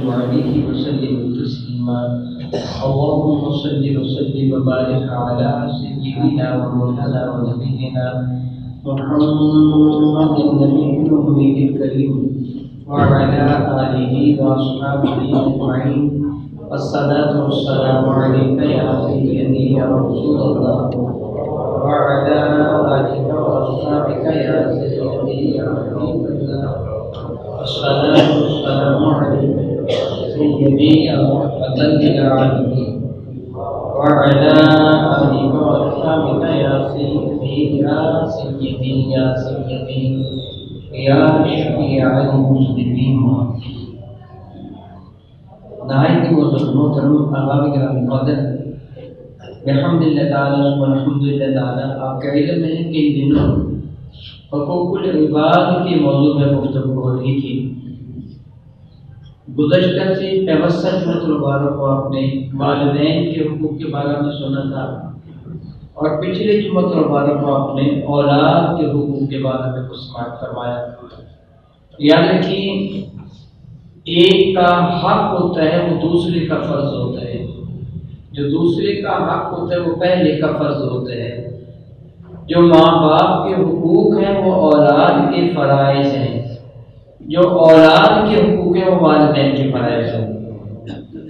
وعليه وسلم تسليما. اللهم صل وسلم وبارك على سيدنا ومولانا ونبينا محمد النبي الأمي الكريم وعلى آله وأصحابه أجمعين. الصلاة والسلام عليك يا سيدي يا رسول الله وعلى آلك وأصحابك يا سيدي يا حبيب الله. الصلاة والسلام عليك سيدي يا رحمة للعالمين وعلى آلك وأصحابك يا سيدي يا سيدي يا سيدي يا شفيع المسلمين. نہایت محترم احباب کرام قدر، الحمدللہ تعالیٰ والحمدللہ تعالیٰ، آپ کا علم ہے کہ ان دنوں حقوق العباد کے موضوع میں گفتگو ہو رہی تھی. گزشتہ سے پیوستہ جمعۃ المبارک کو آپ نے والدین کے حقوق کے بارے میں سنا تھا، اور پچھلے جمعۃ المبارک کو آپ نے اولاد کے حقوق کے بارے میں کچھ سماعت فرمایا. یاد رکھیے، ایک کا حق ہوتا ہے وہ دوسرے کا فرض ہوتا ہے، جو دوسرے کا حق ہوتا ہے وہ پہلے کا فرض ہوتا ہے. جو ماں باپ کے حقوق ہیں وہ اولاد کے فرائض ہیں، جو اولاد کے حقوق ہیں وہ والدین کے فرائض ہیں.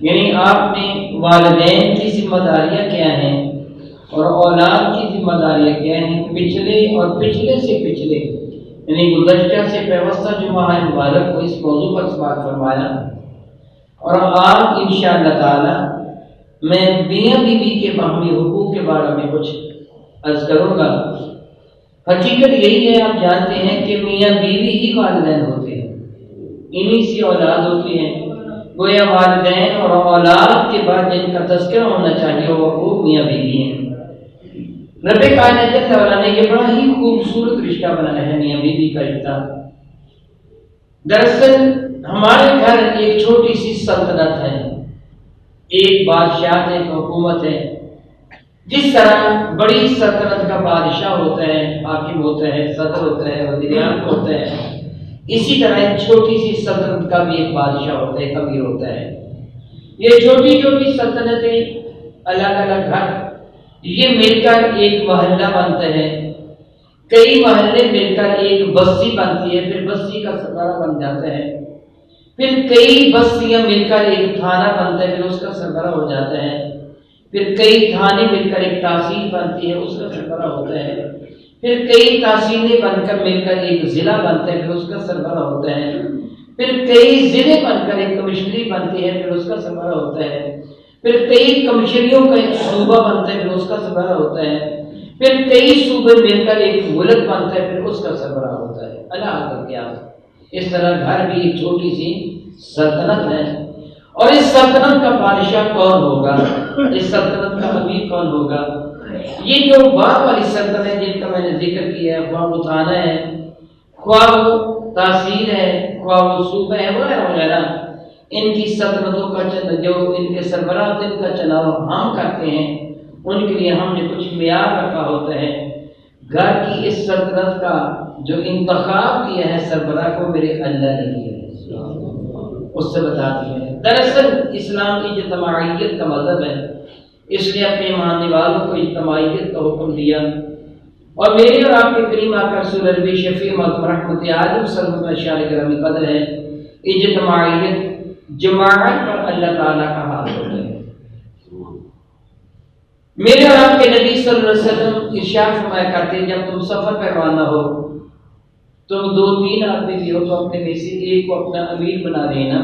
یعنی آپ نے والدین کی ذمہ داریاں کیا ہیں اور اولاد کی ذمہ داریاں کیا ہیں، پچھلے اور پچھلے سے پچھلے یعنی گزشتہ سے پیوستہ جمعہ مبارک کو اس موضوع پر سماعت فرمایا. اور آج انشاءاللہ تعالی میں میاں بیوی کے باہمی حقوق کے بارے میں کچھ عرض کروں گا. حقیقت یہی ہے، آپ جانتے ہیں کہ میاں بیوی ہی والدین ہوتے ہیں، انہی سے اولاد ہوتی ہیں. گویا والدین اور اولاد کے بعد جن کا تذکرہ ہونا چاہیے وہ میاں بیوی ہیں. رب کائنات جل وعلا نے یہ بڑا ہی خوبصورت رشتہ بنایا ہے، میاں بیوی کا رشتہ. دراصل ہمارے گھر ایک چھوٹی سی سلطنت ہے، ایک بادشاہ ایک حکومت ہے. جس طرح بڑی سلطنت کا بادشاہ ہوتا ہے، حاکم ہوتا ہے، صدر ہوتا ہے، وزیر اعظم ہوتا ہے، اسی طرح ایک چھوٹی سی سلطنت کا بھی ایک بادشاہ ہوتا ہے، ایک امیر ہوتا ہے. یہ چھوٹی چھوٹی سلطنتیں، الگ الگ گھر، یہ مل کر ایک محلہ بنتا ہے. کئی محلے مل کر ایک بستی بنتی ہے، پھر بستی کا سربراہ بن جاتا ہے. پھر کئی بستیاں مل کر ایک تھانہ بنتا ہے، پھر اس کا سربراہ ہو جاتا ہے. پھر کئی تھانے مل کر ایک تحصیل بنتی ہے، اس کا سربراہ ہوتا ہے. پھر کئی تحصیلیں بن کر مل کر ایک ضلع بنتا ہے، پھر اس کا سربراہ ہوتا ہے. پھر کئی ضلع بن کر ایک کمشنری بنتی ہے، پھر اس کا سربراہ ہوتا ہے. پھر کئی کمشنریوں کا ایک صوبہ بنتا ہے، پھر اس کا سربراہ ہوتا ہے. پھر کئی صوبے مل کر ایک ملک بنتا ہے، پھر اس کا سربراہ ہوتا ہے. اللہ کر کے اس طرح گھر بھی ایک چھوٹی سی سلطنت ہے. اور اس سلطنت کا بادشاہ کون ہوگا، اس سلطنت کا امیر کون ہوگا؟ یہ جو باپ والی سلطنت جن کا میں نے ذکر کیا ہے، خواہ وہ تھانہ ہے، خواہ وہ تحصیل ہے، خواہ وہ صوبہ ہے وغیرہ، ان کی سلطنتوں کا جو ان کے سربراہ ان کا چناؤ ہم کرتے ہیں، ان کے لیے ہم نے کچھ معیار رکھا ہوتا ہے. گھر کی اس سلطنت کا جو انتخاب کیا ہے سربراہ کو میرے اللہ نے کیا ہے، اس سے بتاتی ہے. دراصل اسلام کی اجتماعیت کا مذہب ہے، اس لیے اپنے ماننے والوں کو اجتماعیت کا حکم دیا. اور میرے اور آپ کے کریم آقا رسول نبی شفیع معظم رحمت عالم صلی اللہ علیہ وسلم قدر ہے. اجتماعیت جماعت پر اللہ تعالیٰ کا ہاتھ ہوتا ہے. میرے اور آپ کے نبی صلی اللہ علیہ وسلم ارشاد فرمایا کرتے ہیں، جب تم سفر پر روانہ ہو، تم 2-3 آدمی بھی ہو تو اپنے میں سے ایک کو اپنا امیر بنا دینا،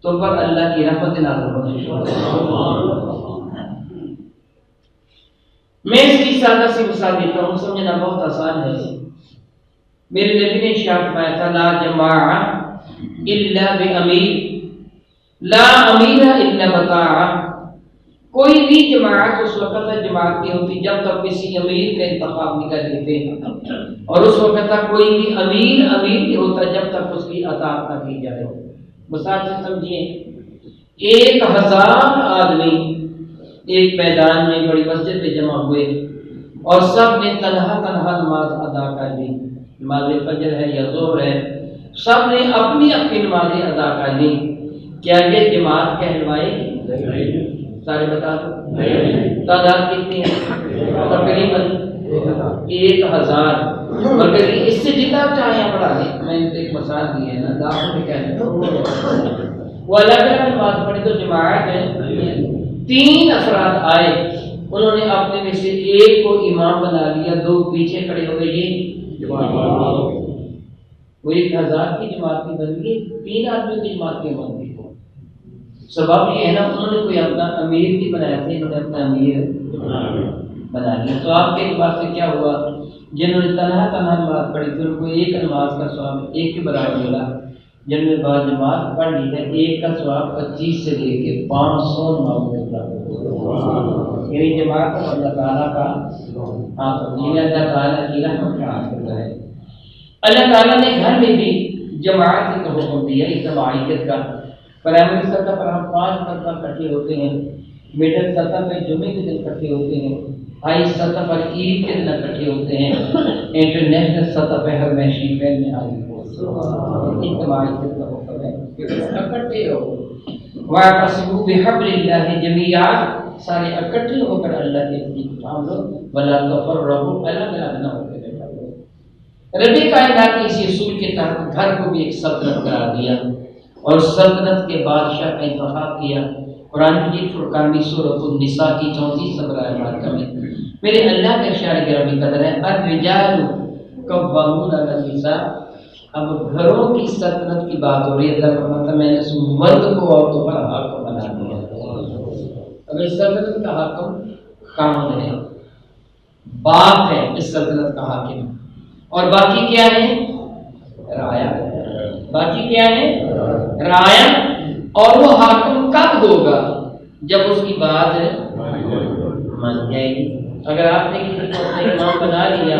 تو پر اللہ کی رحمت نازل ہونے شروع. میں اس کی سادہ سی مثال دیتا ہوں، سمجھنا بہت آسان ہے. میرے نبی نے ارشاد فرمایا تھا، لا جماعہ الا بامیر، لا امیر الا بطاعہ. کوئی بھی جماعت اس وقت تک جماعت نہیں ہوتی جب تک کسی امیر کا انتخاب نہیں کر لیتے، اور اس وقت تک کوئی بھی امیر نہیں ہوتا جب تک اس کی اطاعت نہ کی جائے. مثال سے سمجھیے، 1000 آدمی ایک میدان میں بڑی مسجد میں جمع ہوئے اور سب نے تنہا نماز ادا کر لی. نماز فجر ہے یا ظہر ہے، سب نے اپنی اپنی نمازیں ادا کر لی. کیا یہ جماعت کہلوائے گی؟ سارے بتا دو تعداد کتنی ہے؟ تقریباً 1000. مگر اس سے جتنا چاہیں پڑھا لیں. میں نے ایک مثال دی ہے نا، داخل میں کہہ دیں وہ الگ الگ نماز پڑھی تو جماعت ہے. 3 افراد آئے، انہوں نے اپنے میں سے ایک کو امام بنا لیا، 2 پیچھے کھڑے ہو گئے، یہ وہ 1000 کی جماعت کی بن گئی، 3 آدمیوں کی جماعت کی بن گئی. سبب یہ ہے نا، انہوں نے کوئی اپنا امیر نہیں بنایا تھا، انہوں نے اپنا امیر بنا لیا. تو آپ کے اعتبار سے کیا ہوا؟ جنہوں نے تنہا نماز پڑھی تھی ان کو ایک نماز کا ثواب ایک کے برابر ملا. جن میں بعض جماعت پڑھ لی ہے، ایک کا ثواب 25 سے لے کے 500 نمازوں کے برابر. یعنی جماعت اللہ تعالیٰ کا اللہ تعالیٰ کی رحمت کا حاصل ہے. اللہ تعالیٰ نے گھر میں بھی جماعت کا حکم دیا، اجتماعیت کا. پرائمری سطح پر ہم 5 مرتبہ اکٹھے ہوتے ہیں، مڈل سطح پہ جمعے کے دن اکٹھے ہوتے ہیں، ہائی سطح پر عید کے دن اکٹھے ہوتے ہیں، انٹرنیشنل سطح پہ ہر میشی فیل میں حاضر اجتماعیت کا حکم ہے کہ اکٹھے ہو. وَاعْتَصِمُوا بِحَبْلِ اللَّهِ جَمِيعًا، سارے اکٹھے ہو کر اللہ کے دین کو تھام لو. وَلَا تَفَرَّقُوا، الگ الگ نہ ہو کے بیٹھا لو. رب کائنات نے اس اصول کے تحت گھر کو بھی ایک سلطنت قرار دیا اور سلطنت کے بادشاہ کا انتخاب کیا. قرآن مجید فرقان کی سورۃ النساء کی 34 نمبر آیت میں میرے اللہ کا اشارہ گرامی قدر ہے، الرجال قوامون علی النساء. اب گھروں کی سلطنت کی بات ہو رہی ہے. اللہ فرماتا ہے میں نے مرد کو عورتوں پر حاکم بنا دیا. اگر سلطنت کا حاکم قانون ہے، باپ ہے اس سلطنت کا حاکم، اور باقی کیا ہے؟ رعایا. باقی کیا ہے؟ رعایا. اور وہ حاکم کب ہوگا؟ جب اس کی بات مان جائے گی. اگر آپ نے کسی کو اپنا امام بنا لیا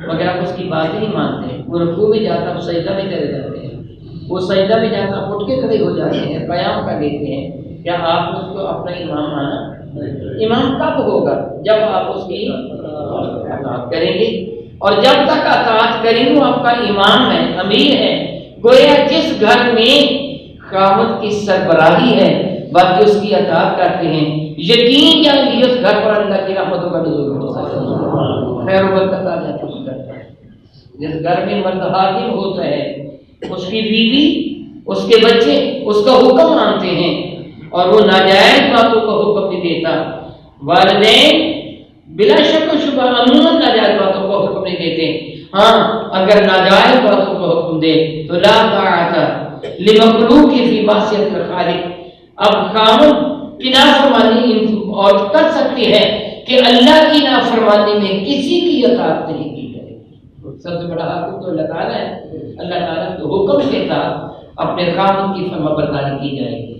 مگر آپ اس کی بات ہی نہیں مانتے، وہ رکوع میں جاتا آپ سجدہ میں چلے جاتے ہیں، وہ سجدہ میں جاتا آپ اٹھ کے کھڑے ہو جاتے ہیں، قیام کر لیتے ہیں، کیا آپ اس کو اپنا امام مانا؟ امام کب ہوگا؟ جب آپ اس کی اطاعت کریں گے. اور جب تک اطاعت کریں وہ آپ کا امام ہے، امیر ہے. گویا جس گھر میں خاوند کی سربراہی ہے باقی اس کی اطاعت کرتے ہیں، یقین جانیے اس گھر پر اللہ کی رحمتوں کا نزول ہوتا ہے، خیر و برکت آ جاتی ہے. جس گھر میں مرد حاکم ہوتا ہے اس کی بیوی اس کے بچے اس کا حکم مانتے ہیں اور وہ ناجائز باتوں کا حکم نہیں دیتا. والدین بلا شک و شبہ عموماً ناجائز باتوں کا حکم نہیں دیتے. ہاں اگر ناجائز باتوں کا حکم دے تو لا طاعت لمخلوق فی معصیت الخالق. اب خامد کی نافرمانی اور کر سکتی ہے کہ اللہ کی نافرمانی میں کسی کی اطاعت نہیں کی جائے. سب سے بڑا حاکم تو اللہ تعالیٰ ہے. اللہ تعالیٰ کے حکم کے ساتھ اپنے خامد کی فرما برداری کی جائے گی.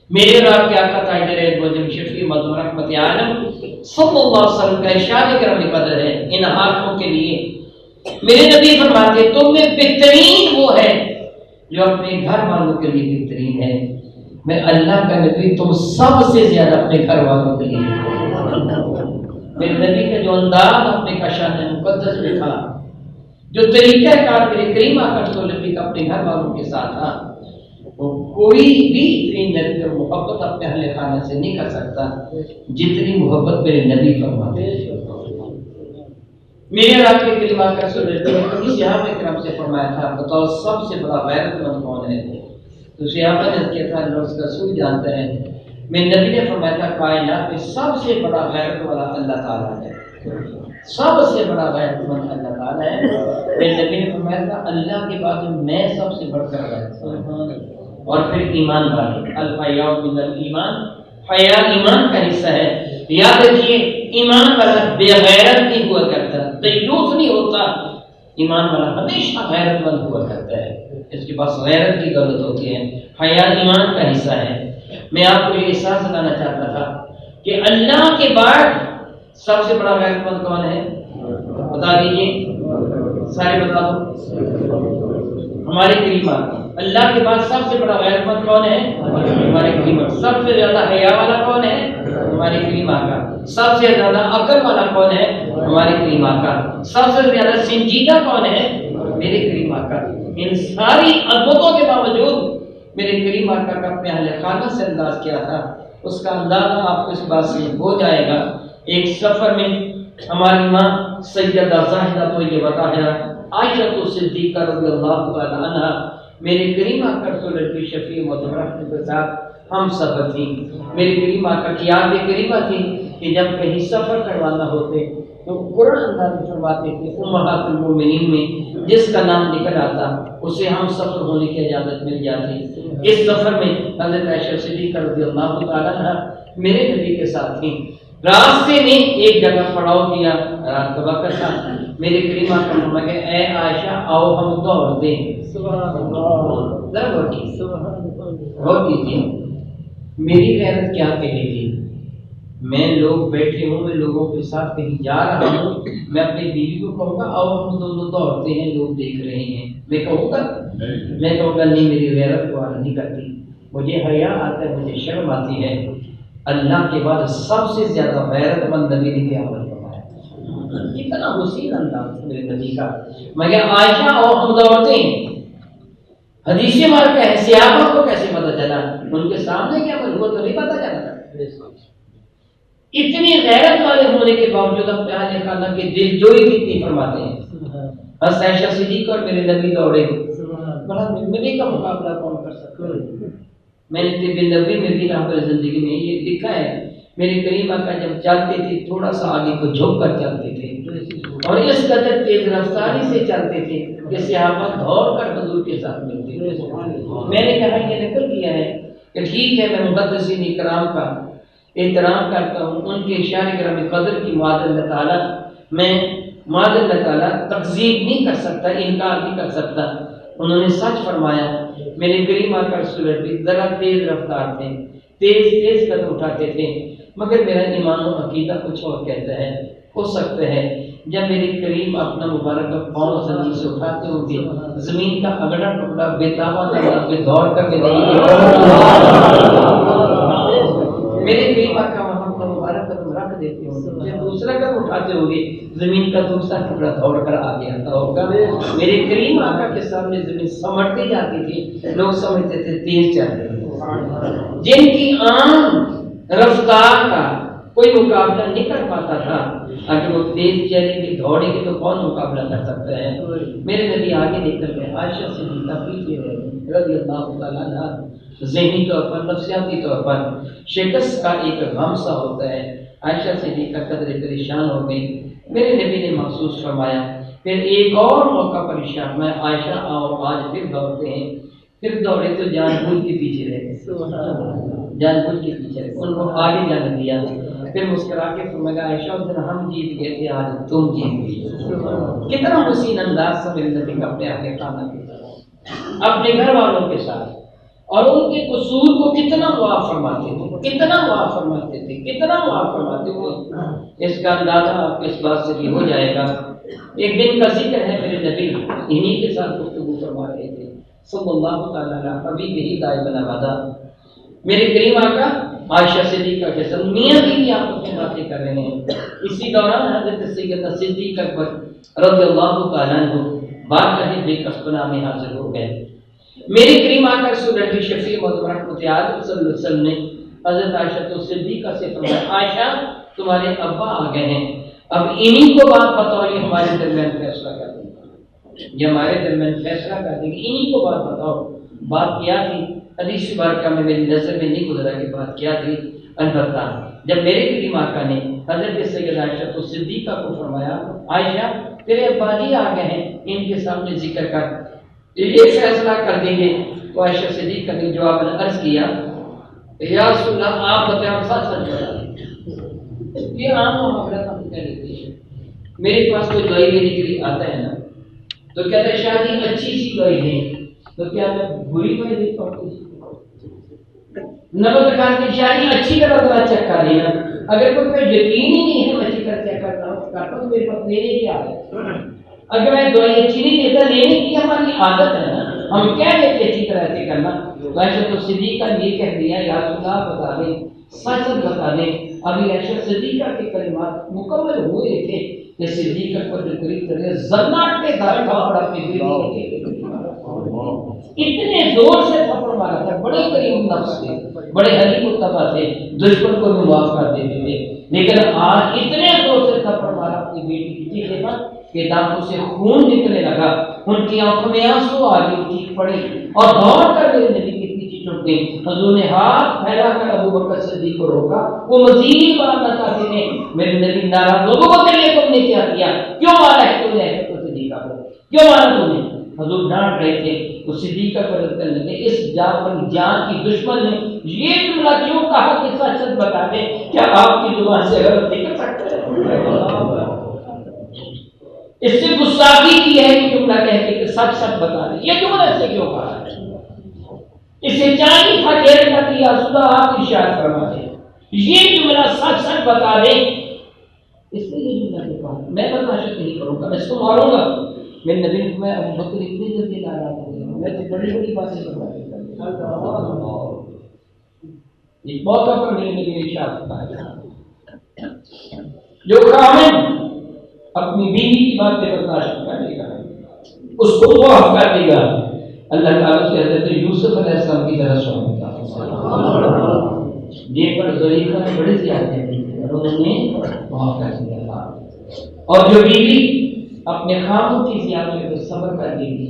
میرے اور آپ کے آقا تاجدار معظم شفیع معظم رحمت عالم صلی اللہ علیہ وسلم کا ارشاد کرم قدر ہے ان حاکموں کے لیے. میرے نبی فرماتے تم میں بہترین وہ ہے جو اپنے گھر والوں کے لیے بہترین ہے. میں اللہ کا نبی تم سب سے زیادہ اپنے گھر والوں کے لیے. میرے نبی کا جو انداز اپنے کشان مقدس میں تھا، جو طریقہ کار میرے کریم آقا صلی اللہ علیہ وسلم کا اپنے گھر والوں کے ساتھ تھا، وہ کوئی بھی اتنی نبی اور محبت اپنے اہل خانہ سے نہیں کر سکتا جتنی محبت میرے نبی فرماتے ہیں. میرے آپ کے کریم آقا صلی اللہ علیہ وسلم نے صحابہ کرام سے فرمایا تھا بتاؤ سب سے بڑا غیرت مند کون ہے؟ تو صحابہ نے کیا تھا اللہ اس کا رسول جانتا ہے. میرے نبی نے فرمایا تھا کائنات میں سب سے بڑا غیرت والا اللہ تعالیٰ ہے. سب سے بڑا غیرت مند اللہ تعالیٰ ہے. میرے نبی نے فرمایا تھا اللہ کے بعد میں سب سے بڑھ کر غیرت مند. اور پھر ایمان والے الحیاء من الایمان، حیا ایمان کا حصہ ہے. یاد رکھیے ایمان والا بے غیرت نہیں ہوا کرتا، دیوس نہیں ہوتا. ایمان والا ہمیشہ غیرت مند ہوا کرتا ہے. اس کے پاس غیرت کی ضرورت ہوتی ہے. حیا ایمان کا حصہ ہے. میں آپ کو یہ احساس دلانا چاہتا تھا کہ اللہ کے بعد سب سے بڑا غیرت مند کون ہے؟ بتا دیجیے، سارے بتا دو. ہمارے کریم آقا. اللہ کے بعد سب سے بڑا غیرت مند کون ہے؟ ہمارے کریم آقا. سب سے زیادہ حیا والا کون ہے؟ ہمارے کریم آقا. سب سے زیادہ عقل والا کون ہے؟ ہمارے کریم آقا. سب سے زیادہ سنجیدہ کون ہے؟ میرے کریم آقا. ان ساری عظمتوں کے باوجود میرے کریم آقا کا اپنے اہل خانہ سے انداز کیا تھا، اس کا اندازہ آپ کو اس بات سے ہو جائے گا۔ ایک سفر میں ہماری ماں سیدہ زاہدہ تو یہ بتایا، عائشہ صدیقہ رضی اللہ تعالی عنہ میرے کریم آقا رسول اللہ کی شفیع معتبرہ کے ساتھ ہم سفر تھی۔ میرے کریم آقا کی یاد کریمہ تھی کہ جب کہیں سفر کروانا ہوتے تو قرآن انداز فرماتے تھے امہات المومنین میں جس کا نام نکل آتا اسے ہم سفر ہونے کی اجازت مل جاتی۔ اس سفر میں حضرت عائشہ صدیقہ رضی اللہ تعالیٰ عنہ میرے نبی کے ساتھ تھیں۔ راستے میں ایک جگہ پڑاؤ کیا، رات کا وقت تھا، میرے کریم آقا فرمایا کہ اے عائشہ آؤ ہم دوڑ دیں۔ سبحان اللہ، ذرا غور کیجیے میری غیرت کیا کہے گی؟ میں لوگ بیٹھے ہوں، میں لوگوں کے ساتھ کہیں جا رہا ہوں، میں اپنی بیوی کو کہوں گا آؤ ہم دونوں دوڑتے ہیں، لوگ دیکھ رہے ہیں، میں کہوں گا نہیں، میری غیرت کو نہیں کرتی، مجھے حیا آتا ہے، مجھے شرم آتی ہے۔ اللہ کے بعد سب سے زیادہ غیرت مند نبی نے کیا عمل فرمایا، کتنا حسین انداز میرے نبی کا۔ مگر عائشہ اور ہم دوڑتے ہیں، حدیث مبارکہ ہے، صحابہ کو کیسے پتہ چلا؟ ان کے سامنے کیا عمل ہوا تو نہیں پتہ چلا۔ اتنی غیرت والے ہونے کے باوجود اپنے اہل خانہ کے دل جوئی کتنی فرماتے ہیں۔ حضرت عائشہ صدیقہ اور میرے نبی دوڑے، بڑا نبی کا مقابلہ کون کر سکتا ہے؟ میں نے طب نبوی میں بھی رہبر زندگی میں یہ لکھا ہے، میرے کریم آقا جب چلتے تھے تھوڑا سا آگے کو جھک کر چلتے تھے اور اس قدر تیز رفتاری سے چلتے تھے کہ صحابہ دوڑ کر حضور کے ساتھ ملتے تھے۔ میں نے کہا یہ نقل کیا ہے کہ ٹھیک ہے میں محدثین اکرام کا احترام کرتا ہوں، ان کے اشارے کرام قدر کی معاذ اللہ تعالیٰ میں معاذ اللہ تعالیٰ تکذیب نہیں کر سکتا، انکار نہیں کر سکتا۔ انہوں نے سچ فرمایا، میرے کریم آقا رسول اللہ ذرا تیز رفتار تھے، تیز قدم اٹھاتے تھے، مگر میرا ایمان و عقیدہ کچھ اور کہتا ہے۔ ہو سکتا ہے جب میرے کریم اپنا مبارک پاؤں زمین سے اٹھاتے ہوں گے، زمین کا اگڑا ٹکڑا بےتابہ پہ دوڑ کر کے نہیں میرے کریم آقا وہاں اپنا مبارک قدم رکھ دیتے ہوں گے، جب دوسرا قدم اٹھاتے ہوں گے زمین کا دوسرا ٹکڑا دوڑ کر آگے آتا ہوگا۔ میرے کریم آقا کے سامنے زمین سمٹتی جاتی تھی، لوگ سمجھتے تھے تیز چل رہے ہیں۔ جن کی عام رفتار کا کوئی مقابلہ نہیں کر پاتا تھا، اگر وہ تیز چلیں گے دوڑیں گے تو کون مقابلہ کر سکتا ہے؟ میرے نبی آگے نکل گئے، عائشہ صدیقہ پیچھے رہ گئی رضی اللہ تعالیٰ عنہ۔ ذہنی طور پر نفسیاتی طور پر شکست کا ایک غم سا ہوتا ہے۔ عائشہ صدیقہ قدرے پریشان ہو گئی، میرے نبی نے محسوس فرمایا۔ پھر ایک اور موقع پر ارشاد میں عائشہ آؤ آج پھر دوڑتے ہیں، پھر دوڑے تو جان بوجھ کے پیچھے رہ گئے، جان بوجھ کے پیچھے رہ گئے، ان کو آگے جانے دیا۔ پھر مسکرا کے فرمایا عائشہ اس دن ہم جیت گئے تھے، آج تم جیت گئی۔ کتنا حسین انداز سے میرے نبی کا اپنے اہل خانہ کے ساتھ، اپنے گھر والوں کے ساتھ، اور ان کے قصور کو کتنا معاف فرماتے تھے، کتنا معاف فرماتے تھے، کتنا معاف فرماتے تھے۔ اس کا اندازہ آپ کو اس بات سے بھی ہو جائے گا۔ ایک دن کا ذکر ہے، میرے نبی انہی کے ساتھ گفتگو فرما رہے تھے صلی اللہ تعالیٰ علیہ حبیب ہی دائما ابدا۔ میرے کریم آقا عائشہ صدیقہ کے ساتھ میاں بیوی آپس میں باتیں کر رہے ہیں۔ اسی دوران حضرت سیدنا صدیق اکبر رضی اللہ تعالیٰ عنہ بارگاہ بے کسبنا میں حاضر ہو گئے۔ میرے کریم آقا رسول اللہ شفیع معظم رحمت عالم صلی اللہ علیہ وسلم نے حضرت عائشہ صدیقہ سے فرمایا عائشہ تمہارے ابا آ گئے ہیں، اب انہی کو بات بتاؤ، یہ ہمارے درمیان فیصلہ کر دیں گے، یہ ہمارے درمیان فیصلہ کر دیں گے، انہی کو بات بتاؤ۔ بات کیا تھی؟ حدیث مبارکہ میں میری نظر میں نہیں گزرا کہ بات کیا تھی، البتہ جب میرے کریم آقا نے حضرت سیدہ عائشہ صدیقہ کو فرمایا عائشہ تیرے ابا جی آ گئے ہیں، ان کے سامنے ذکر کر، یہ فیصلہ کر دیں گے۔ تو عائشہ صدیقہ نے جواب میں عرض کیا یا رسول اللہ آپ بتائیں، سچ سچ بتائیں، یہ عام معاملات ہم کہہ لیتے ہیں۔ میرے پاس کوئی دوائی لینے کے لیے آتا ہے نا تو کہتا ہے شاید یہ اچھی سی دوائی دیں، تو کیا میں بری دوائی دیتا ہوں؟ نبض کھان کی شاید اچھی طرح چیک کر لینا، اگر کوئی یقین ہی نہیں ہے میں اچھی طرح چیک کرتا ہوں تو میرے پاس لینے کی عادت ہے۔ اگر میں دوائی اچھی نہیں دیتا، لینے کی ہماری عادت ہے نا، ہم کیا لیتے اچھی طرح سے کرنا۔ عائشہ صدیقہ نے یہ کہہ دیا یا رسول اللہ بتا دیں، سچ بتا دیں۔ ابھی عائشہ صدیقہ کے کلمات مکمل ہوئے تھے کہ صدیقہ کو قریب کرے زناٹ کے دھار کا اور اپنی بیوی کے اتنے زور سے تھپڑ مارا تھا، بڑے کریم نفس تھے، بڑے حلیم الطبع تھے، دشمن کو بھی معاف کر دیتے تھے، لیکن آج اتنے زور سے تھپڑ مارا اپنی بیٹی کی چہرے پر کہ دانتوں سے خون نکلنے لگا، ان کی آنکھوں میں آنسو آ گئے، چیخ پڑی اور دوڑ کر میرے نبی کے پیچھے چھوٹ گئی۔ حضور نے ہاتھ پھیلا کر ابو بکر صدیق کو روکا، وہ مزید مارنا چاہتے تھے، میرے نبی ناراض، ابو بکر یہ تم نے کیا کیا، کیوں مارا ہے تم نے صدیقہ کو، کیوں مارا تم نے؟ حضور ڈانٹ رہے تھے، وہ صدیقہ کو رد کرنے لگے، اس جان کی دشمن نے یہ جملہ کیوں کہا کہ سچ سچ بتا دیں، کیا آپ کی زبان سے غلط نہیں کر سکتے؟ اس سے گستاخی کی ہے کہ جملہ کہتے کہ سچ سچ بتا دیں، یہ جملہ سے کیوں کہا ہے؟ اس سے چاہیے تھا کہ یا خدا آپ ارشاد فرما دیں، یہ جملہ سچ سچ بتا دیں، اس نے یہ جملہ کیوں کہا؟ میں برداشت نہیں کروں گا، میں اس کو ماروں گا۔ میرے نبی نے فرمایا ابو بکر اتنی جلدی ناراض ہو گئے، میں تو بڑی بڑی باتیں کرتا ہوں۔ ایک موقع پر میرے نبی نے ارشاد فرمایا جو خاوند اپنی بیوی کی باتیں برداشت کر لے گا، اس کو معاف کر دے گا، اللہ تعالیٰ سے حضرت یوسف علیہ السلام کی طرح سونے گا۔ یہ پر زلیخا نے بڑی زیادتی کی اور انہوں نے معاف کر دیا تھا۔ اور جو بیوی اپنے خاوند کی زیادتی پر صبر کر لے گی،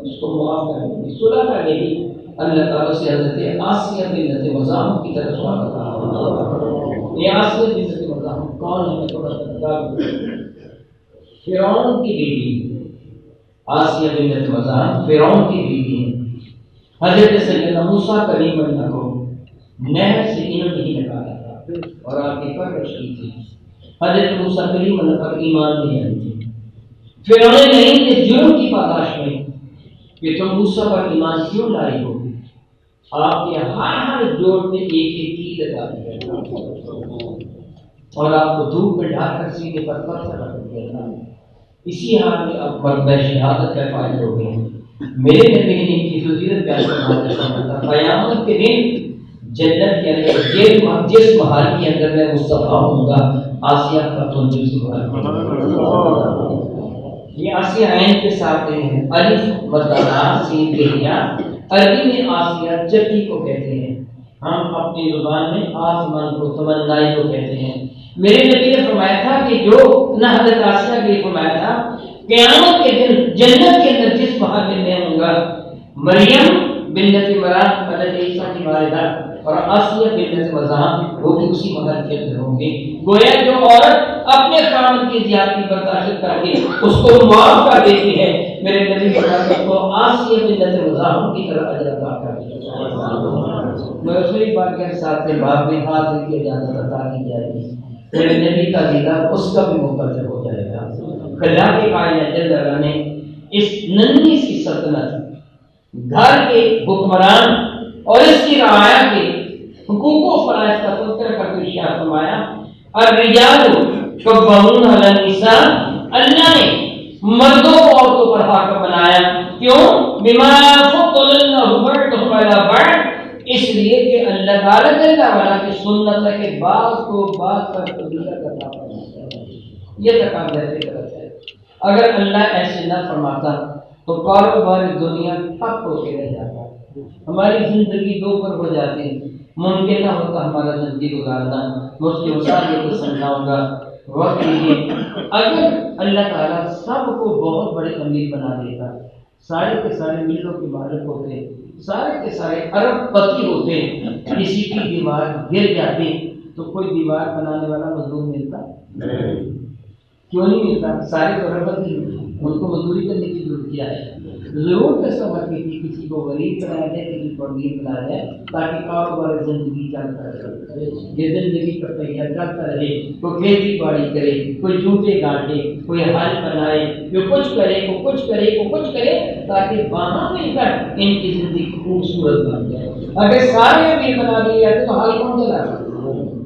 اس کو معاف کر دے گی، صلح کر لے گی، اللہ تعالیٰ سے حضرت آسیہ بنت مزاحم کی طرف سوال کرتا۔ یہ آسیہ بنت مزاحم کون ہے؟ میں تھوڑا سا بتا دوں۔ فرعون کی بیوی آسیہ بنت مزاحم فرعون کی بیوی ہے۔ حضرت سیدنا موسیٰ کلیم اللہ کو نہر سے انہوں نے ہی نکالا تھا اور آپ کی پرورش کی تھی۔ حضرت موسیٰ کلیم اللہ پر ایمان نہیں آئی تھی۔ فرعون نے نہیں اس جرم کی پاداش میں کہ تم موسیٰ پر ایمان کیوں لائی ہو، آپ کے ہر جوڑ میں ایک ایک تیر لگا دیا اور آپ کو دھوپ میں ڈال کر سینے پر پتھر رکھ دیا تھا۔ اسی حال میں اب مرتبہ شہادت کا فائل ہو گئے ہیں۔ میرے نبی نے ان کی فضیلت بیان فرمایا تھا، قیامت کے دن جنت کے اندر جس محل کے اندر میں مصطفیٰ ہوں گا، آسیہ کا تو جس محل، یہ آسیہ عین کے ساتھ ہیں، الف مددار سین کے لیا، عربی میں آسیہ چٹی کو کہتے ہیں، ہم اپنی زبان میں آسمان کو تمنائی کو کہتے ہیں۔ میرے نبی نے فرمایا تھا کہ جو نہ حضرت آسیہ کے لیے فرمایا تھا قیامت کے دن جنت کے اندر جس محل میں میں ہوں گا، مریم بنت عمران حضرت عیسیٰ کی والدہ اور آسیہ بنت مزاحم وہ بھی اسی محل کے اندر ہوں گے۔ گویا جو عورت اپنے خاوند کی زیادتی برداشت کر کے اس کو معاف کر دیتی ہے، میرے نبی فرماتے کو آسیہ بنت مزاحم کی طرح اجر عطا کر دیتا ہے۔ میں اسی بات کے ساتھ باب میں ہاتھ کی اجازت عطا کی جائے گی، میرے نبی کا دیدار اس کا بھی مقدر ہو جائے گا۔ خدا کے کائنات جل جلالہ نے اس ننھی سی سلطنت، گھر کے حکمران اور اس کی رعایا کے حقوق و فرائض کا تذکرہ کرتے ہوئے ارشاد فرمایا الرجال قوامون علی النساء، اللہ نے مردوں کو عورتوں پر حاکم بنایا، کیوں؟ بما فضل اللہ بعضهم علی بعض، اس لیے کہ اللہ تعالیٰ جل وعلا کی سنت ہے کہ بعض کو بعض پر فضیلت عطا فرماتا ہے۔ یہ تقاضا فطرت ہے۔ اگر اللہ ایسے نہ فرماتا تو کاروبار دنیا ٹھپ ہو کے رہ جاتا، ہماری زندگی دو پر ہو جاتی، ممکن نہ ہوتا ہمارا زندگی گزارنا، مسلم مسائل کو سمجھنا ہوگا۔ وقت یہ اگر اللہ تعالیٰ سب کو بہت بڑے امیر بنا دیتا، سارے کے سارے ملوں کے مالک ہوتے، سارے کے سارے ارب پتی ہوتے، کسی کی دیوار گر جاتی تو کوئی دیوار بنانے والا مزدور ملتا؟ کیوں نہیں ملتا؟ سارے تو ارب پتی، ان کو مزدوری کرنے کی ضرورت کیا ہے؟ ضرور کا سبب کی تھی کسی کو غریب بنایا جائے، کسی کو امیر بنایا جائے تاکہ کاروبار زندگی چلتا رہے، یہ زندگی کا پہیہ چلتا رہے، کوئی کھیتی باڑی کرے، کوئی جوتے کاٹے، کوئی حل بنائے، جو کچھ کرے وہ کچھ کرے وہ کچھ کرے تاکہ وہاں مل کر ان کی زندگی خوبصورت بن جائے۔ اگر سارے امیر بنا دیے جاتے تو حال کون چلاتا؟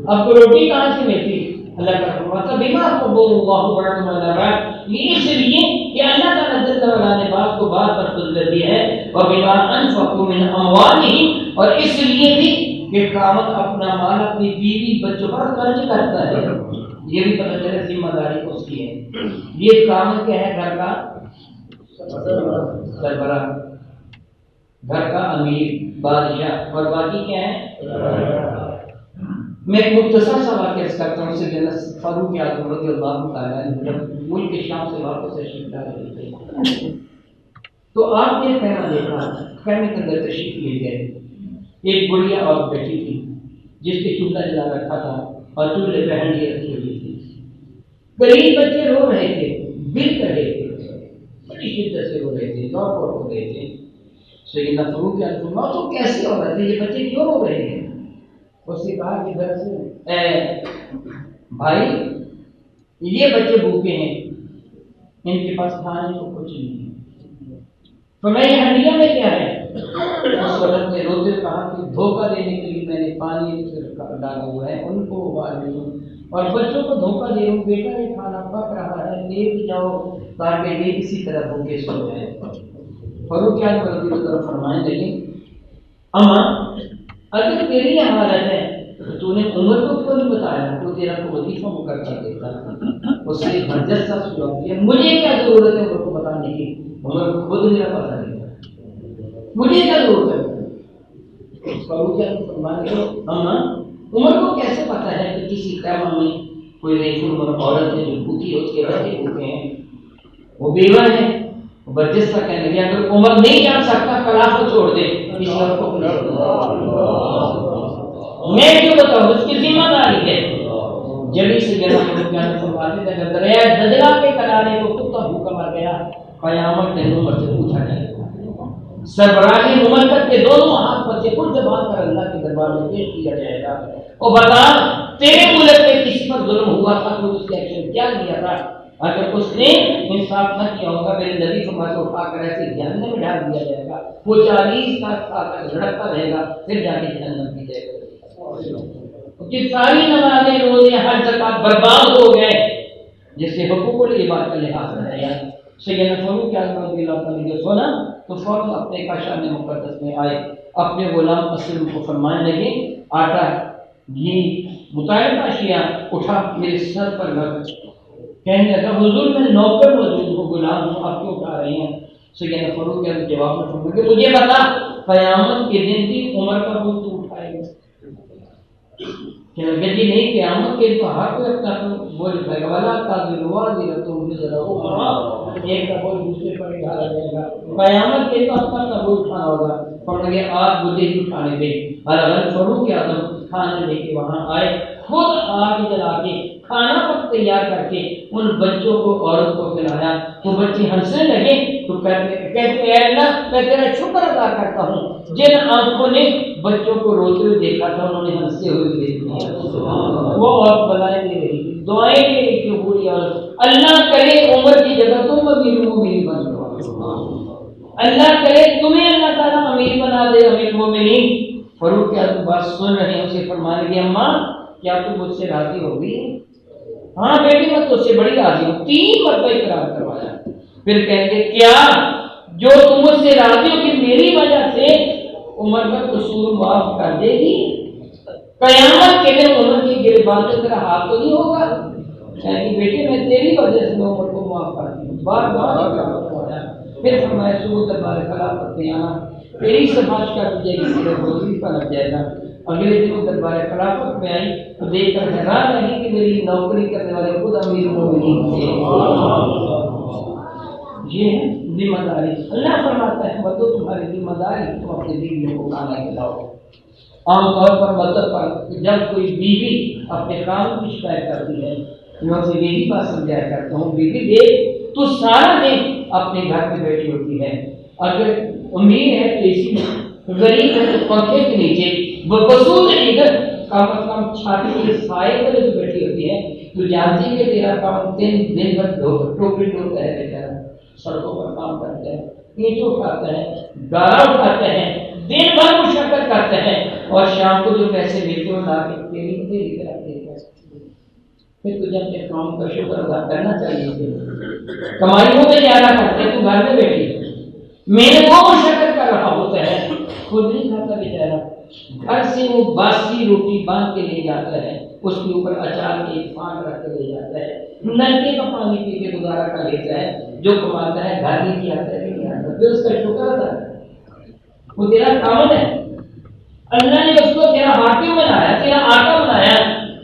اب کو روٹی کہاں سے ملتی؟ اللہ کا فرماتا بما فضل اللہ بعضهم علی بعض، یہ اس لیے کہ اللہ تعالیٰ جل وعلا نے بعض کو بعض پر فضیلت دی ہے، وبما انفقوا من اموالهم، اور اس لیے بھی کہ خاوند اپنا مال اپنی بیوی بچوں پر خرچ کرتا ہے، یہ بھی پتہ چلے ذمہ داری اس کی ہے۔ یہ خاوند کیا ہے؟ گھر کا سربراہ، گھر کا امیر بادشاہ، اور باقی کیا ہے؟ میں ایک مختصر سا واقعہ کرتا ہوں. سیدنا فاروق اعظم رضی اللہ تعالیٰ عنہ جب ملک شام سے واپس تشریف لا رہے تھے تو آپ نے خیمہ دیکھا، خیمے کے اندر تشریف لے گئے. ایک بڑھیا عورت بیٹھی تھی جس کے چولہا جلا رکھا تھا اور چولہے پہ ہنڈی رکھی ہوئی تھی. غریب بچے رو رہے تھے، گر رہے تھے، بڑی شدت سے رو رہے تھے، دور پر ہو رہے تھے. سیدنا فاروق اعظم تو کیسے ہو رہے تھے، یہ بچے کیوں رو رہے ہیں؟ اس نے کہا کہ دراصل اے بھائی، یہ بچے بھوکے ہیں، ان کے پاس کھانے کو کچھ نہیں ہے. تو میں یہ ہنڈیوں میں کیا ہے؟ اس عورت نے روتے کہا کہ دھوکہ دینے کے لیے میں نے پانی ڈالا ہوا ہے، ان کو ابال رہی ہوں اور بچوں کو دھوکہ دے رہا ہوں. بیٹا یہ کھانا پک رہا ہے، لے کے جاؤ تاکہ یہ کسی طرح بھوکے سو جائے. فاروق اعظم رضی اللہ عنہ فرمائیں لگے اما اگر تیری یہ حالت ہے تو نے عمر کو کیوں نہیں بتایا؟ تو تیرا کو وظیفہ مقرر کر دیتا. اس نے بھرجس سا سلوک کیا. مجھے کیا ضرورت ہے عمر کو بتانے کی؟ عمر کو خود میرا پتہ نہیں ہے، مجھے کیا ضرورت ہے؟ فاروق اعظم فرمانے لگے اما عمر کو کیسے پتہ ہے کہ کسی خیمہ میں کوئی ریف عمر عورت ہے جو بھوکی ہو، اس کے بچے بھوکے ہیں، وہ بیوہ ہے؟ برجس سا کہنے لگا اگر عمر نہیں جان سکتا خلافت چھوڑ دے، اس وقت کو میں کیوں بتاؤں، اس کی ذمہ داری ہے. جبھی سے جناب فرماتے تھے اگر دریا دجلہ کے کنارے کو کتا بھوکا مر گیا قیامت کے عمر سے پوچھا جائے گا. سربراہ مملکت کے دونوں ہاتھ پر سے کچھ زبان کر اللہ کے دربار میں پیش کیا جائے گا. اور بتا تیرے ملک میں کسی پر ظلم ہوا تھا تو اس کے ایکشن کیا لیا تھا؟ اگر اس نے انصاف نہ کیا ہوگا میرے نبی فرماتے کو اٹھا کر ایسے جہنم میں ڈال دیا جائے گا. وہ 40 سال تک لڑکتا رہے گا، پھر جا کے جہنم کی جائے گا. کہ ساری نمازیں روزے ہر زکات برباد ہو گئے جس سے حقوق العباد کا لحاظ رہا. سیدنا فاروق اعظم رضی اللہ عنہ نے سنا تو فوراً اپنے کاشان مقدس میں آئے، اپنے غلام اسلم کو فرمانے لگے آٹا گھی متعلقہ اشیاء اٹھا میرے سر پر رکھ. کہنے لگا حضور میں نوکر موجود ہوں، غلام ہوں، آپ کیوں اٹھا رہے ہیں؟ سیدنا فاروق اعظم جواب میں فرمایا کہ مجھے بتا قیامت کے دن کی عمر کا بوجھ تو اٹھائے گا؟ کہ جی نہیں، قیامت کے تو ہر کوئی اپنا بوجھ اٹھائے گا. والا تاذر وازرۃ وزر اخرى، ایک کا بوجھ دوسرے پر ڈالا جائے گا. قیامت کے تو اپنا بوجھ اٹھانا ہوگا. فرمایا کہ آپ مجھے ہی اٹھانے دیں. حضرت فاروق اعظم کھانا لے کے وہاں آئے، خود آگ جلا کے کھانا پر تیار کر کے ان بچوں کو عورت کو کھلایا. وہ بچے ہنسنے لگے تو کہتے اے اللہ میں تیرا شکر ادا کرتا ہوں جن آنکھوں نے بچوں کو روتے ہوئے دیکھا تھا انہوں نے ہنستے ہوئے دیکھ لیا. وہ عورت بلائیں دے رہی تھی، دعائیں دے رہی تھی. بوڑھی عورت اللہ کرے عمر کی جگہ تم امیر مومنین بن جاؤ، اللہ کرے تمہیں اللہ تعالیٰ امیر بنا دے، امیر مومنین. فاروق اعظم بات سن رہے ہیں، اسے فرمانے لگے اماں کیا تم مجھ سے راضی ہوگی؟ ہاں بیٹی میں تو اس سے بڑی راضی ہوں. 3 مرتبہ اقرار کروایا. پھر کہیں گے کیا جو تم مجھ سے راضی ہو کہ میری وجہ سے عمر کا قصور معاف کر دے گی؟ قیامت کے دن عمر کی گریبان سے تیرا ہاتھ تو نہیں ہوگا؟ کہیں گے بیٹی میں تیری وجہ سے میں عمر کو معاف کرتی ہوں. بار بار اقرار کروایا. پھر فرمایا صبح دربار خلافت میں آنا، تیری سفارش کر دی جائے گی، تیرا وظیفہ لگ جائے گا. اگلے دن دربار خلافت میں آئی تو دیکھ کر حیران رہی کہ میری نوکری کرنے والے خود امیر مومنین تھے. یہ ہے ذمہ داری. اللہ فرماتا ہے مردوں تمہاری ذمہ داری تم اپنے بیویوں کو کھانا کھلاؤ. عام طور پر مذہب پر جب کوئی بیوی اپنے کام کی شکایت کرتی ہے میں اسے یہی بات سمجھایا کرتا ہوں بیوی دیکھ تو سارا دن اپنے گھر میں بیٹھی ہوتی ہے، اگر امیر ہے تو اسی میں، غریب ہے تو پنکھے کے نیچے، بسود ادھر کم از کم چھاتی کے سائے تلے تو بیٹھی ہوتی ہے. تو جانتی کہ تیرا کام دن بھر ٹوکری ڈھوتا ہے، بیچارا سڑکوں پر کام کرتا ہے، اینٹ اٹھاتا ہے، گارا اٹھاتا ہے، دن بھر مشقت کرتے ہیں اور شام کو جو پیسے ملتے ہیں لا کے تیری طرح دیتا ہے. پھر تجھے اپنے کام کا شکر ادا کرنا چاہیے. کمائی ہو میں زیادہ کرتے ہیں تو گھر میں بیٹھی میرے وہ مشقت کر رہا ہوتا ہے، خود نہیں کھاتا بیچارا. گھر سے وہ باسی روٹی باندھ کے لے جاتا ہے، اس کے اوپر اچار کے ایک پان رکھ کے لے جاتا ہے، نلکے کا پانی پی کے گزارا کر لیتا ہے. جو کماتا ہے گھر نہیں آتا ہے، نہیں آتا، پھر اس کا شکر ادا. وہ تیرا خاوند ہے، اللہ نے اس کو تیرا حاکم بنایا، تیرا آقا بنایا۔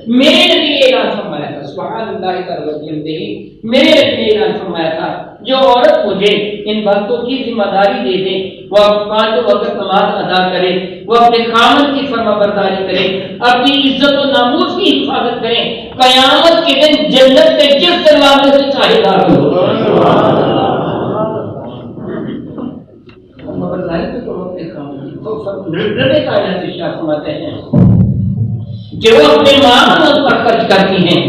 میرے نبی نے اعلان فرمایا تھا، سبحان اللہ تعالی، میرے نبی نے اعلان فرمایا تھا جو عورت مجھے ان باتوں کی ذمہ داری دے دے، وہ پانچوں وقت نماز ادا کرے، وہ اپنے خامن کی فرما برداری کرے، اپنی عزت و ناموس کی حفاظت کرے، قیامت کے دن جنت کے جس دروازے سے چاہے داخل ہو۔ فرماتے ہیں کہ وہ اپنے مال پر خرچ کرتی ہیں،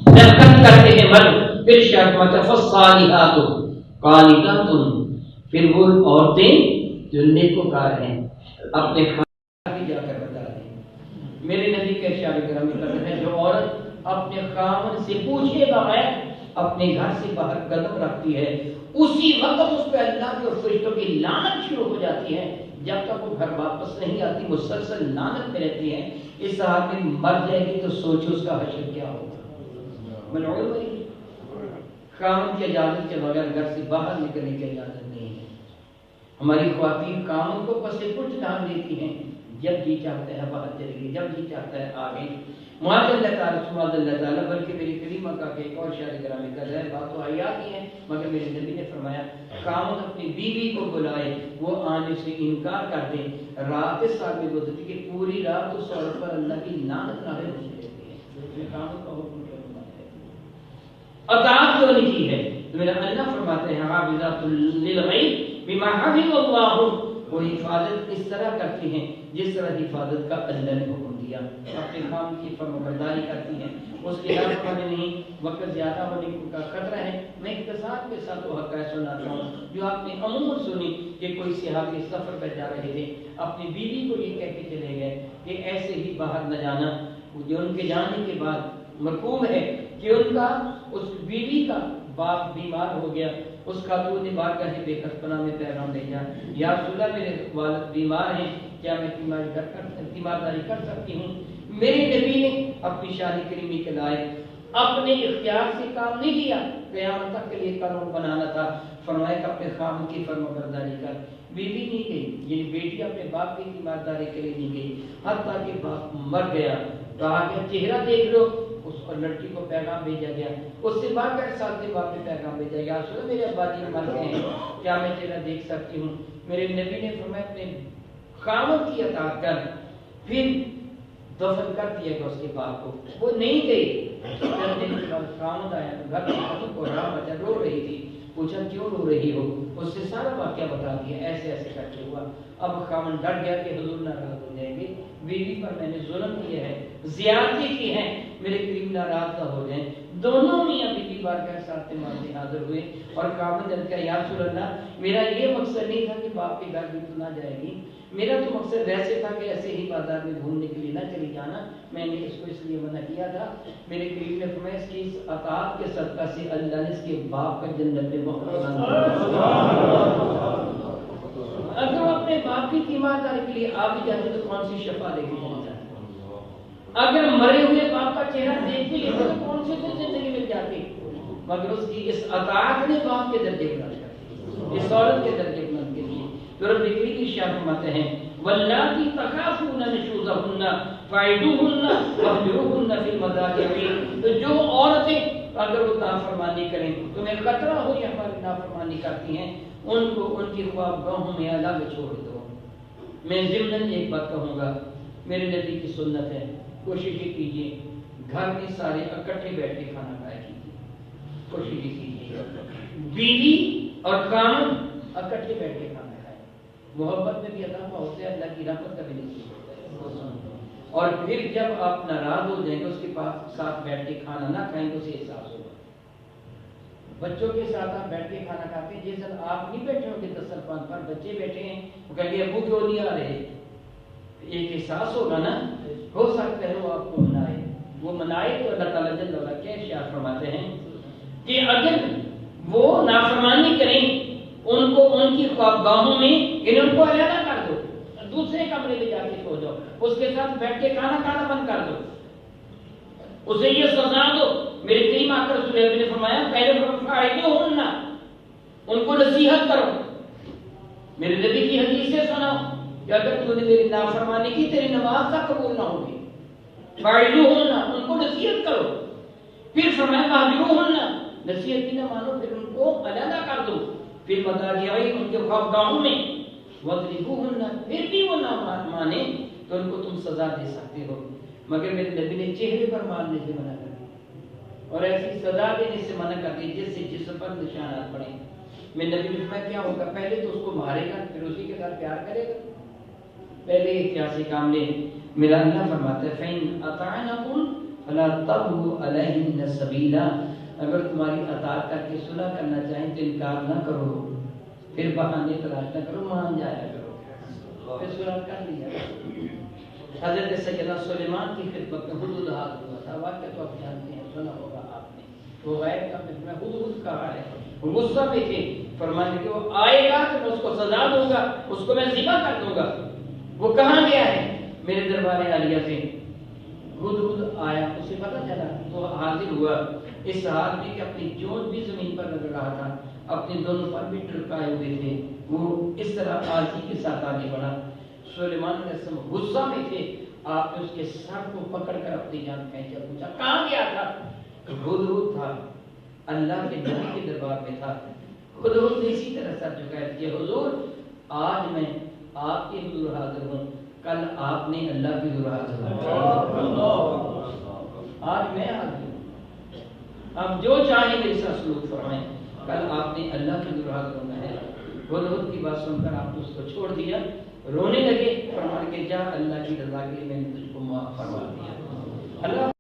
جب خرچ کرتے ہیں مرد، پھر شرمت فالصالحات قانتات، پھر وہ عورتیں جو نیکوکار ہیں اپنے خاوند بھی جا کر بتا دیں۔ میرے نبی کے ارشاد گرامی کرتے ہیں جو عورت اپنے خاوند سے پوچھے بغیر اپنے گھر سے باہر قدم رکھتی ہے، اسی وقت اس پہ اللہ کے فرشتوں کی لعنت شروع ہو جاتی ہے، جب تک وہ گھر واپس نہیں آتی مسلسل لعنت میں رہتی ہے۔ اس حال میں مر جائے گی تو سوچو اس کا حشر کیا ہوگا۔ ملعون بنی، خاوند کی اجازت کے بغیر گھر سے باہر نکلنے کی اجازت نہیں ہے۔ ہماری خواتین خاوند کو پسے پٹ ڈال دیتی ہیں، جب جی چاہتا ہے باہر چلے گی، جب جی چاہتا ہے آگے۔ معاذ اللہ تعالیٰ سبحان اللہ تعالیٰ، بلکہ میری کریمہ کا کہ ایک اور شاعر گرامی کر رہا ہے، بات تو آئی آتی ہے، مگر میرے نبی نے فرمایا خاوند اپنی بیوی کو بلائے، وہ آنے سے انکار کر دے، رات سال میں گزرتی کہ پوری رات اس عورت پر اللہ کی لعنت نازل ہوتی رہتی ہے۔ خاوند کا حکم کیا فرماتا ہے؟ اطاعت جو نہیں ہے تو میرا اللہ فرماتے ہیں حافظات للغیب بما حفظ اللہ، وہ حفاظت اس طرح کرتی ہیں جس طرح حفاظت کا اللہ نے حکم دیا، اپنے کام کی فرمانبرداری کرتی ہیں، اس کے لاپرواہی نہیں، وقت زیادہ ہونے کا خطرہ ہے۔ میں اختصار کے ساتھ وہ حقائق سناتا ہوں جو آپ نے عموماً سنی کہ کوئی صحابی سفر پر جا رہے تھے، اپنی بیوی کو یہ کہہ کے چلے گئے کہ ایسے ہی باہر نہ جانا، جو ان کے جانے کے بعد مرحوم ہے کہ ان کا اس بیوی کا باپ بیمار ہو گیا، اس خاتون نے بارگاہ بےکس پناہ میں پیغام بھیجا، یا رسول اللہ میرے والد بیمار ہیں، کیا میں تیمارداری کر سکتی ہوں؟ میرے نبی نے اپنی شان کریمی کے لائق اپنے اختیار سے کام نہیں کیا، قیامت تک کے لیے قانون بنانا تھا، فرمایا کہ اپنے خاوند کی فرمانبرداری کر۔ بیوی نہیں گئی، یعنی بیٹی اپنے باپ کی تیمارداری کے لیے نہیں گئی، حتیٰ کہ باپ مر گیا، کہا کہ چہرہ دیکھ لو، اس اور لڑکی کو پیغام بھیجا گیا، اس سے 62 سال کے بعد میں پیغام بھیجا گیا، رسول میرے ابا جی مر گئے ہیں، کیا میں چہرہ دیکھ سکتی ہوں؟ میرے نبی نے فرمایا اپنے خاوند کی اطاعت کر، پھر دفن کر دیا گیا اس کے باپ کو۔ وہ نہیں گئی، خاوند آیا گھر میں کو راہ بچا، رو رہی تھی، پوچھا کیوں رو رہی ہو؟ اس سے سارا واقعہ بتا دیا، ایسے ایسے کر کے ہوا۔ اب خاوند ڈر گیا کہ حضور ناراض ہو جائیں گے، بیوی پر میں نے ظلم کیا ہے، زیادتی کی ہے، میرے قریب ناراض نہ ہو جائیں۔ دونوں میاں بیوی بارگاہ ساتھ مانتے حاضر ہوئے اور خاوند نے کہا یا رسول اللہ میرا یہ مقصد نہیں تھا کہ باپ کے گھر بھی تو نہ جائے گی، میرا تو مقصد ویسے تھا کہ ایسے ہی بازار میں گھومنے کے لیے نہ چلی جانا، میں نے اس کو اس لیے منع کیا تھا۔ میرے قریب نے فرمایا اس کی اس اطاعت کے صدقہ سے اللہ نے اس کے باپ کا جنت میں مقام اگر وہ اپنے باپ کی تیمارداری کے لیے آپ بھی جاتے تو کون سی شفا لے کے جاتا ہے؟ اگر مرے ہوئے باپ کا چہرہ دیکھ کے تو کون سی زندگی مل جاتی؟ مگر اس کی اس اطاعت نے باپ کے درجے بلند کر دیے، اس عورت کے درجے بلند کے لیے۔ تو رب ذکری کی شاہ فرماتے ہیں واللاتی تخافون نشوزہن فعظوہن واہجروہن فی المضاجع، تو جو عورتیں اگر وہ نافرمانی کریں تمہیں خطرہ ہو یہ ہماری نافرمانی کرتی ہیں، ان کو ان کی خوابگاہوں میں الگ چھوڑ دو۔ میں ضمن ایک بات کہوں گا، میرے نبی کی سنت ہے، کوشش کیجیے گھر میں سارے اکٹھے بیٹھ کے کھانا کھایا کیجیے، کوشش کیجیے بیوی اور خاوند اکٹھے بیٹھ کے کھانا کھائیں، محبت میں بھی اضافہ ہوتا ہے، اللہ کی رحمت کا بھی نصیب ہوتا ہے۔ اور پھر جب آپ ناراض ہو جائیں گے اس کے پاس ساتھ بیٹھ کے کھانا نہ کھائیں گے اسے احساس ہوگا۔ بچوں کے ساتھ آپ بیٹھ کے کھانا کھاتے ہیں، جس دن آپ نہیں بیٹھے ہوں گے دسترخوان پر، بچے بیٹھے ہیں، وہ کہیں گے ابو کیوں نہیں آ رہے، ایک احساس ہوگا نا، ہو سکتا ہے وہ آپ کو منائے، وہ منائے تو اللہ تعالیٰ جل وعلا کیا ارشاد فرماتے ہیں کہ اگر وہ نافرمانی کریں ان کو ان کی خوابگاہوں میں ان کو علیحدہ کر دو، دوسرے کمرے میں جا کے سو جاؤ، اس کے ساتھ بیٹھ کے کھانا کھانا بند کر دو، اسے یہ سزا دو۔ میرے کریم آقا رسول اللہ نے فرمایا پہلے فاعظوہن، ان کو نصیحت کرو، میرے نبی کی حدیث سے سناؤ، کہ اگر تو نے میری نافرمانی کی تیری نماز تک قبول نہ ہوگی. فاعلوہن، ان کو نصیحت کرو. پھر فرمایا مہجروہن، نصیحت بھی نہ مانو پھر ان کو علیحدہ کر دو. پھر مضاجع ان کے خوابگاہوں میں. وَاضْرِبُوهُنَّ، پھر بھی وہ نہ مانے تو ان کو تم سزا دے سکتے ہو، مگر میرے نبی نے چہرے پر مارنے سے منع کر دیا اور ایسی سزا دینے سے منع کر دی جس سے جسم پر نشانات پڑے. میرے نبی نے فرمایا کیا ہوگا، پہلے تو اس کو مارے گا پھر اسی کے ساتھ پیار کرے گا. پہلے احتیاطی کام لے. میرا اللہ فرماتا ہے فَإِنْ أَطَعْنَكُمْ فَلَا تَبْغُوا عَلَيْهِنَّ سَبِيلًا، اگر تمہاری اطاعت کر کے صلح کرنا چاہیں تو انکار نہ کرو، پھر بہانے تلاش نہ کرو، مان جایا کرو، پھر صلح کر لیا. حضرت سیدنا سلیمان کی خدمت میں حدود ہاتھ ہوا تھا، واقعہ تو آپ جانتے ہیں، سنا ہوگا آپ نے. وہ غیب کا میں حدود کہا ہے، وہ غصہ میں تھے، فرمانے کہ وہ آئے گا تو میں اس کو سزا دوں گا، اس کو میں ذبح کر دوں گا. وہ کہاں گیا ہے؟ میرے دربار عالیہ سے. ہدہد آیا، اسے پتہ چلا تو حاضر ہوا اس حال میں کہ اپنی چونچ بھی زمین پر لگ رہا تھا، اپنے دونوں پر بھی ٹرکائے ہوئے تھے. وہ اس طرح عاجزی کے ساتھ آگے بڑھا. سلیمان علیہ السلام غصہ میں تھے، آپ نے اس کے سر کو پکڑ کر اپنی جان کھینچا. پوچھا کہاں گیا تھا؟ ہدہد تھا، اللہ کے نبی کے دربار میں تھا. ہدہد نے اسی طرح سر جھکایا کہ حضور آج میں آپ کے حضور حاضر ہوں، کل آپ نے اللہ کے حضور حاضر ہوں، آج میں حاضر ہوں، آپ جو چاہیں میرے ساتھ سلوک فرمائیں، کل آپ نے اللہ کے حضور حاضر ہونا ہے. ہدہد کی بات سن کر آپ نے اس کو چھوڑ دیا، رونے لگے، فرمان کے جا اللہ کی رضا کے لیے میں نے تجھ کو معاف فرما دیا. اللہ